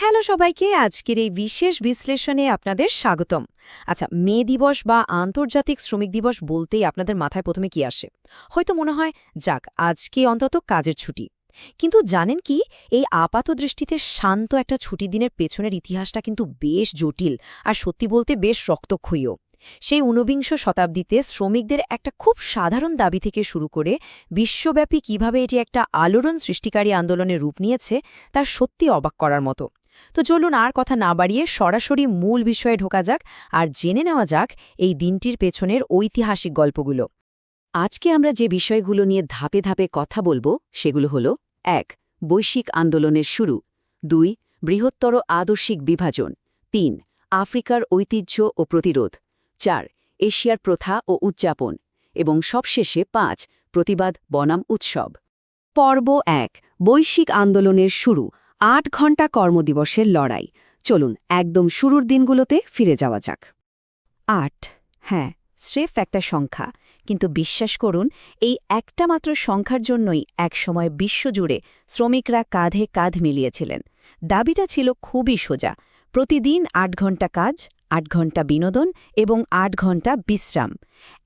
Hello সবাইকে, আজকের এই বিশেষ বিশ্লেষণে আপনাদের স্বাগতম। আচ্ছা, মে দিবস বা আন্তর্জাতিক শ্রমিক দিবস বলতেই আপনাদের মাথায় প্রথমে কি আসে? হয়তো মনে হয় যাক, আজকে অন্তত কাজের ছুটি। কিন্তু জানেন কি, এই আপাত দৃষ্টিতে শান্ত একটা ছুটির দিনের পেছনের ইতিহাসটা কিন্তু বেশ জটিল, আর সত্যি বলতে বেশ রক্তক্ষয়ীও। সেই ঊনবিংশ শতাব্দীতে শ্রমিকদের একটা খুব সাধারণ দাবি থেকে শুরু করে বিশ্বব্যাপী কিভাবে এটি একটা আলোড়ন সৃষ্টিকারী আন্দোলনের রূপ নিয়েছে, তার সত্যি অবাক করার মতো। তো চলুন আর কথা না বাড়িয়ে সরাসরি মূল বিষয়ে ঢোকা যাক আর জেনে নেওয়া যাক এই দিনটির পেছনের ঐতিহাসিক গল্পগুলো। আজকে আমরা যে বিষয়গুলো নিয়ে ধাপে ধাপে কথা বলবো সেগুলো হলো ১. বৈশ্বিক আন্দোলনের শুরু, ২. বৃহত্তর আদর্শিক বিভাজন, ৩. আফ্রিকার ঐতিহ্য ও প্রতিরোধ, ৪. এশিয়ার প্রথা ও উদযাপন এবং সবশেষে ৫. প্রতিবাদ বনাম উৎসব। পর্ব ১. বৈশ্বিক আন্দোলনের শুরু, ৮ ঘণ্টা কর্মদিবসের লড়াই। চলুন একদম শুরুর দিনগুলোতে ফিরে যাওয়া যাক। ৮, হ্যাঁ, স্রেফ একটা সংখ্যা, কিন্তু বিশ্বাস করুন, এই একটা মাত্র সংখ্যার জন্যই একসময় বিশ্বজুড়ে শ্রমিকরা কাঁধে কাঁধ মিলিয়েছিলেন। দাবিটা ছিল খুবই সোজা: প্রতিদিন ৮ ঘণ্টা কাজ, ৮ ঘণ্টা বিনোদন এবং ৮ ঘণ্টা বিশ্রাম।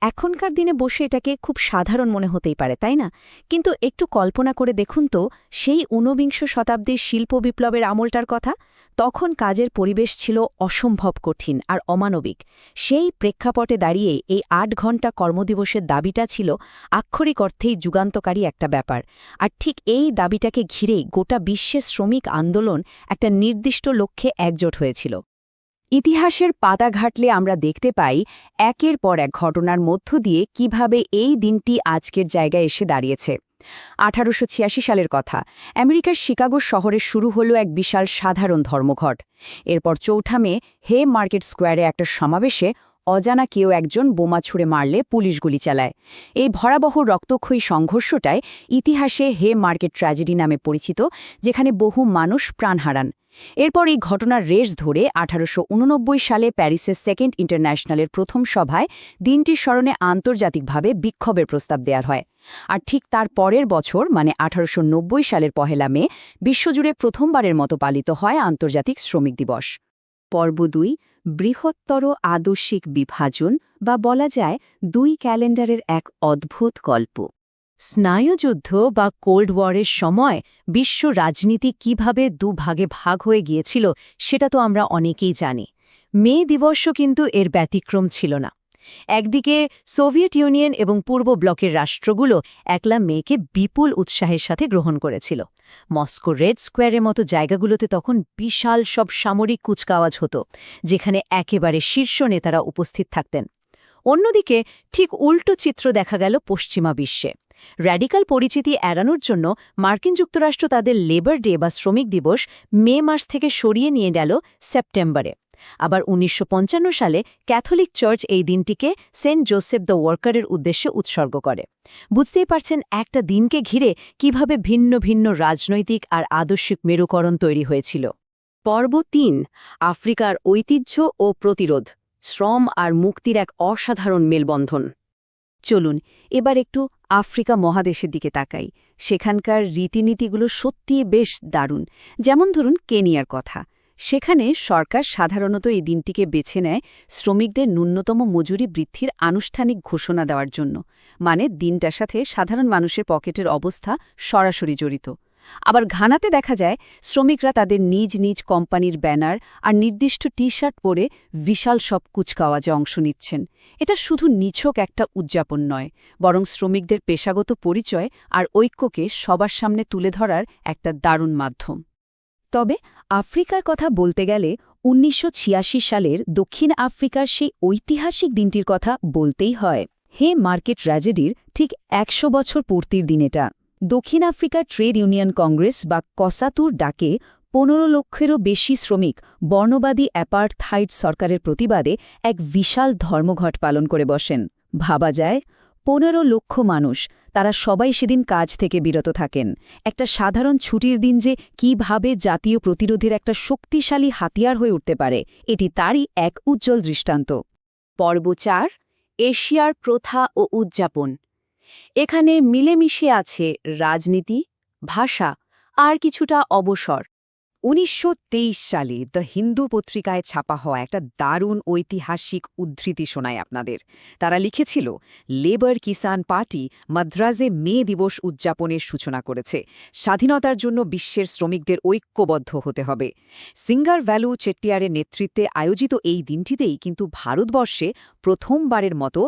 এখনকার দিনে বসে এটাকে খুব সাধারণ মনে হতেই পারে, তাই না? কিন্তু একটু কল্পনা করে দেখুন তো, সেই ঊনবিংশ শতাব্দীর শিল্প বিপ্লবের আমলটার কথা। তখন কাজের পরিবেশ ছিল অসম্ভব কঠিন আর অমানবিক। সেই প্রেক্ষাপটে দাঁড়িয়ে এই ৮ ঘণ্টা কর্মদিবসের দাবিটা ছিল আক্ষরিক অর্থেই যুগান্তকারী একটা ব্যাপার। আর ঠিক এই দাবিটাকে ঘিরেই গোটা বিশ্বের শ্রমিক আন্দোলন একটা নির্দিষ্ট লক্ষ্যে একজোট হয়েছিল। ইতিহাসের পাতা ঘাটলে আমরা দেখতে পাই একের পর এক ঘটনার মধ্য দিয়ে কিভাবে এই দিনটি আজকের জায়গায় এসে দাঁড়িয়েছে। ১৮৮৬ সালের কথা, আমেরিকার শিকাগো শহরে শুরু হল এক বিশাল সাধারণ ধর্মঘট। এরপর ৪ মে হে মার্কেট স্কোয়ারে একটা সমাবেশে অজানা কেউ একজন বোমা ছুঁড়ে মারলে পুলিশ গুলি চালায়। এই ভয়াবহ রক্তক্ষয়ী সংঘর্ষটায় ইতিহাসে হে মার্কেট ট্র্যাজেডি নামে পরিচিত, যেখানে বহু মানুষ প্রাণ হারান। এরপর এই ঘটনার রেশ ধরে ১৮৮৯ সালে প্যারিসের সেকেন্ড ইন্টারন্যাশনালের প্রথম সভায় দিনটির স্মরণে আন্তর্জাতিকভাবে বিক্ষোভের প্রস্তাব দেওয়া হয়। আর ঠিক তার পরের বছর মানে ১৮৯০ সালের ১ মে বিশ্বজুড়ে প্রথমবারের মতো পালিত হয় আন্তর্জাতিক শ্রমিক দিবস। পর্ব ২. বৃহত্তর আদর্শিক বিভাজন, বা বলা যায় ২ ক্যালেন্ডারের এক অদ্ভুত গল্প। স্নায়ুযুদ্ধ বা কোল্ড ওয়ারের সময় বিশ্ব রাজনীতি কিভাবে দুভাগে ভাগ হয়ে গিয়েছিল সেটা তো আমরা অনেকেই জানি। মে দিবসও কিন্তু এর ব্যতিক্রম ছিল না। একদিকে সোভিয়েত ইউনিয়ন এবং পূর্ব ব্লকের রাষ্ট্রগুলো ১ মেকে বিপুল উৎসাহের সাথে গ্রহণ করেছিল। মস্কো রেড স্কোয়ারের মতো জায়গাগুলোতে তখন বিশাল সব সামরিক কুচকাওয়াজ হতো, যেখানে একেবারে শীর্ষ নেতারা উপস্থিত থাকতেন। অন্যদিকে ঠিক উল্টো চিত্র দেখা গেল পশ্চিমা বিশ্বে। র্যাডিক্যাল পরিচিতি এড়ানোর জন্য মার্কিন যুক্তরাষ্ট্র তাদের লেবার ডে বা শ্রমিক দিবস মে মাস থেকে সরিয়ে নিয়ে গেল সেপ্টেম্বরে। আবার ১৯৫৫ সালে ক্যাথলিক চার্চ এই দিনটিকে সেন্ট জোসেফ দ্য ওয়ার্কারের উদ্দেশ্যে উৎসর্গ করে। বুঝতেই পারছেন একটা দিনকে ঘিরে কিভাবে ভিন্ন ভিন্ন রাজনৈতিক আর আদর্শিক মেরুকরণ তৈরি হয়েছিল। পর্ব ৩. আফ্রিকার ঐতিহ্য ও প্রতিরোধ, শ্রম আর মুক্তির এক অসাধারণ মেলবন্ধন। চলুন এবার একটু আফ্রিকা মহাদেশের দিকে তাকাই। সেখানকার রীতিনীতিগুলো সত্যিই বেশ দারুণ। যেমন ধরুন কেনিয়ার কথা। সেখানে সরকার সাধারণত এই দিনটিকে বেছে নেয় শ্রমিকদের ন্যূনতম মজুরি বৃদ্ধির আনুষ্ঠানিক ঘোষণা দেওয়ার জন্য। মানে দিনটার সাথে সাধারণ মানুষের পকেটের অবস্থা সরাসরি জড়িত। আবার ঘানাতে দেখা যায় শ্রমিকরা তাদের নিজ নিজ কোম্পানির ব্যানার আর নির্দিষ্ট টি-শার্ট পরে বিশাল সব কুচকাওয়াজে অংশ নিচ্ছেন। এটা শুধু নিছক একটা উদযাপন নয়, বরং শ্রমিকদের পেশাগত পরিচয় আর ঐক্যকে সবার সামনে তুলে ধরার একটা দারুণ মাধ্যম। তবে আফ্রিকার কথা বলতে গেলে ১৯৮৬ সালের দক্ষিণ আফ্রিকার সেই ঐতিহাসিক দিনটির কথা বলতেই হয়। হে মার্কেট ট্র্যাজেডির ঠিক ১০০ বছর পূর্তির দিন এটা। দক্ষিণ আফ্রিকার ট্রেড ইউনিয়ন কংগ্রেস বা কসাতুর ডাকে ১৫ লক্ষেরও বেশি শ্রমিক বর্ণবাদী অ্যাপার্টহাইড সরকারের প্রতিবাদে এক বিশাল ধর্মঘট পালন করে বসেন। ভাবা যায়, ১৫ লক্ষ মানুষ, তারা সবাই সেদিন কাজ থেকে বিরত থাকেন। একটা সাধারণ ছুটির দিন যে কিভাবে জাতীয় প্রতিরোধের একটা শক্তিশালী হাতিয়ার হয়ে উঠতে পারে, এটি তারই এক উজ্জ্বল দৃষ্টান্ত। পর্ব ৪. এশিয়ার প্রথা ও উদযাপন। এখানে মিলেমিশে আছে রাজনীতি, ভাষা আর কিছুটা অবসর। 1923 সালে দ্য হিন্দু পত্রিকায় ছাপা হওয়া একটা দারুণ ঐতিহাসিক উদ্ধৃতি শোনায় আপনাদের। তারা লিখেছিল, লেবার কিষাণ পার্টি মাদ্রাজে মে দিবস উদযাপনের সূচনা করেছে। স্বাধীনতার জন্য বিশ্বের শ্রমিকদের ঐক্যবদ্ধ হতে হবে। সিঙ্গার ভ্যালু চেট্টিয়ারের নেতৃত্বে আয়োজিত এই দিনটিতেই কিন্তু ভারতবর্ষে প্রথমবারের মতো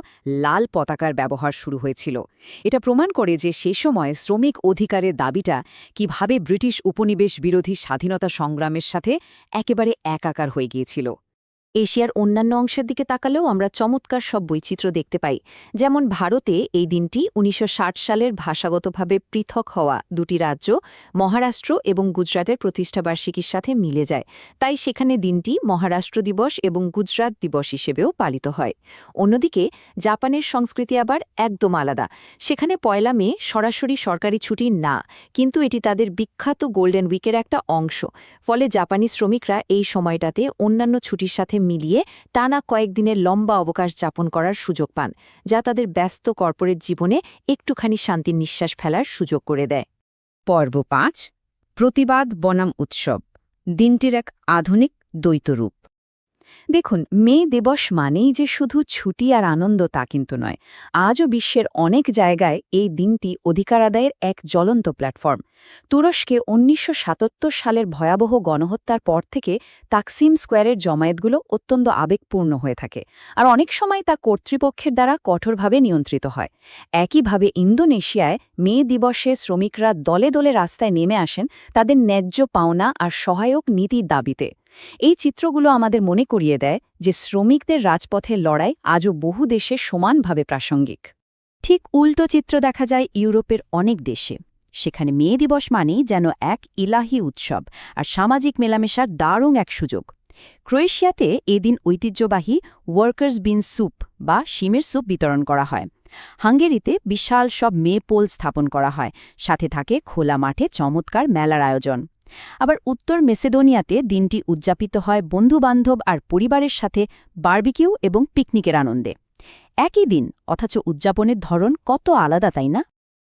লাল পতাকার ব্যবহার শুরু হয়েছিল। এটা প্রমাণ করে যে সে সময় শ্রমিক অধিকারের দাবিটা কিভাবে ব্রিটিশ উপনিবেশ বিরোধী স্বাধীনতা সংগ্রামের সাথে একেবারে একাকার হয়ে গিয়েছিল। এশিয়ার অন্যান্য অংশের দিকে তাকালেও আমরা চমৎকার সব বৈচিত্র্য দেখতে পাই। যেমন ভারতে এই দিনটি 1960 সালের ভাষাগতভাবে পৃথক হওয়া দুটি রাজ্য মহারাষ্ট্র এবং গুজরাটের প্রতিষ্ঠাবার্ষিকীর সাথে মিলে যায়, তাই সেখানে দিনটি মহারাষ্ট্র দিবস এবং গুজরাট দিবস হিসেবেও পালিত হয়। অন্যদিকে জাপানের সংস্কৃতি আবার একদম আলাদা। সেখানে 1 মে সরাসরি সরকারি ছুটি না, কিন্তু এটি তাদের বিখ্যাত গোল্ডেন উইকের একটা অংশ। ফলে জাপানি শ্রমিকরা এই সময়টাতে অন্যান্য ছুটির সাথে মিলিয়ে টানা কয়েকদিনের লম্বা অবকাশ যাপন করার সুযোগ পান, যা তাদের ব্যস্ত কর্পোরেট জীবনে একটুখানি শান্তির নিঃশ্বাস ফেলার সুযোগ করে দেয়। পর্ব 5, প্রতিবাদ বনাম উৎসব, দিনটির এক আধুনিক দ্বৈত রূপ। দেখুন, মে দিবস মানেই যে শুধু ছুটি আর আনন্দ তা কিন্তু নয়। আজও বিশ্বের অনেক জায়গায় এই দিনটি অধিকার আদায়ের এক জ্বলন্ত প্ল্যাটফর্ম। তুরস্কে 1977 সালের ভয়াবহ গণহত্যার পর থেকে তাকসিম স্কোয়ারের জমায়েতগুলো অত্যন্ত আবেগপূর্ণ হয়ে থাকে, আর অনেক সময় তা কর্তৃপক্ষের দ্বারা কঠোরভাবে নিয়ন্ত্রিত হয়। একইভাবে ইন্দোনেশিয়ায় মে দিবসে শ্রমিকরা দলে দলে রাস্তায় নেমে আসেন তাদের ন্যায্য পাওনা আর সহায়ক নীতির দাবিতে। এই চিত্রগুলো আমাদের মনে করিয়ে দেয় যে শ্রমিকদের রাজপথের লড়াই আজও বহু দেশে সমানভাবে প্রাসঙ্গিক। ঠিক উল্টো চিত্র দেখা যায় ইউরোপের অনেক দেশে। সেখানে মে দিবস মানেই যেন এক ইলাহি উৎসব আর সামাজিক মেলামেশার দারুণ এক সুযোগ। ক্রোয়েশিয়াতে এদিন ঐতিহ্যবাহী ওয়ার্কার্স বিন স্যুপ বা শিমের স্যুপ বিতরণ করা হয়। হাঙ্গেরিতে বিশাল সব মে পোল স্থাপন করা হয়, সাথে থাকে খোলা মাঠে চমৎকার মেলার আয়োজন। আবার উত্তর মেসেডোনিয়াতে দিনটি উদযাপিত হয় বন্ধুবান্ধব আর পরিবারের সাথে বারবিকিউ এবং পিকনিকের আনন্দে। একই দিন, অথচ উদযাপনের ধরন কত আলাদা, তাই না?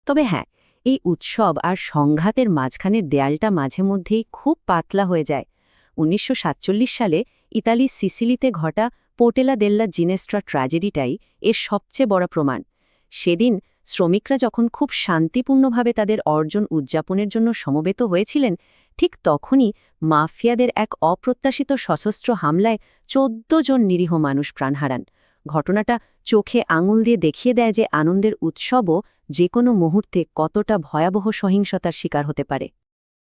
তবে হ্যাঁ, এই উৎসব আর সংঘাতের মাঝখানের দেয়ালটা মাঝে মধ্যেই খুব পাতলা হয়ে যায়। 1947 সালে ইতালির সিসিলিতে ঘটা পোর্টেলা দেল্লা জিনেস্ট্রা ট্র্যাজেডিটাই এর সবচেয়ে বড় প্রমাণ। সেদিন শ্রমিকরা যখন খুব শান্তিপূর্ণভাবে তাদের অর্জন উদযাপনের জন্য সমবেত হয়েছিলেন, ঠিক তখনই মাফিয়াদের এক অপ্রত্যাশিত সশস্ত্র হামলায় 14 জন নিরীহ মানুষ প্রাণ হারান। ঘটনাটা চোখে আঙুল দিয়ে দেখিয়ে দেয় যে আনন্দের উৎসবও যে কোনো মুহূর্তে কতটা ভয়াবহ সহিংসতার শিকার হতে পারে।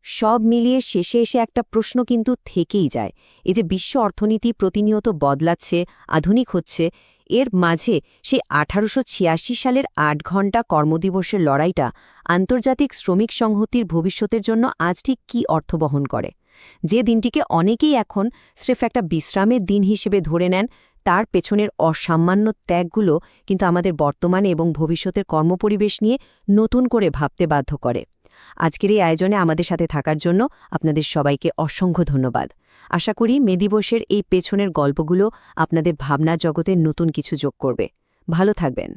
সব মিলিয়ে শেষে এসে একটা প্রশ্ন কিন্তু থেকেই যায়। এই যে বিশ্ব অর্থনীতি প্রতিনিয়ত বদলাচ্ছে, আধুনিক হচ্ছে, এর মাঝে সেই 1886 সালের 8 ঘণ্টা কর্মদিবসের লড়াইটা আন্তর্জাতিক শ্রমিক সংহতির ভবিষ্যতের জন্য আজ ঠিক কী অর্থ বহন করে? যে দিনটিকে অনেকেই এখন স্রেফ একটা বিশ্রামের দিন হিসেবে ধরে নেন, তার পেছনের অসামান্য ত্যাগগুলো কিন্তু আমাদের বর্তমানে এবং ভবিষ্যতের কর্মপরিবেশ নিয়ে নতুন করে ভাবতে বাধ্য করে। আজকের এই আয়োজনে আমাদের সাথে থাকার জন্য আপনাদের সবাইকে অসংখ্য ধন্যবাদ। আশা করি মে দিবসের এই পেছনের গল্পগুলো আপনাদের ভাবনা জগতে নতুন কিছু যোগ করবে। ভালো থাকবেন।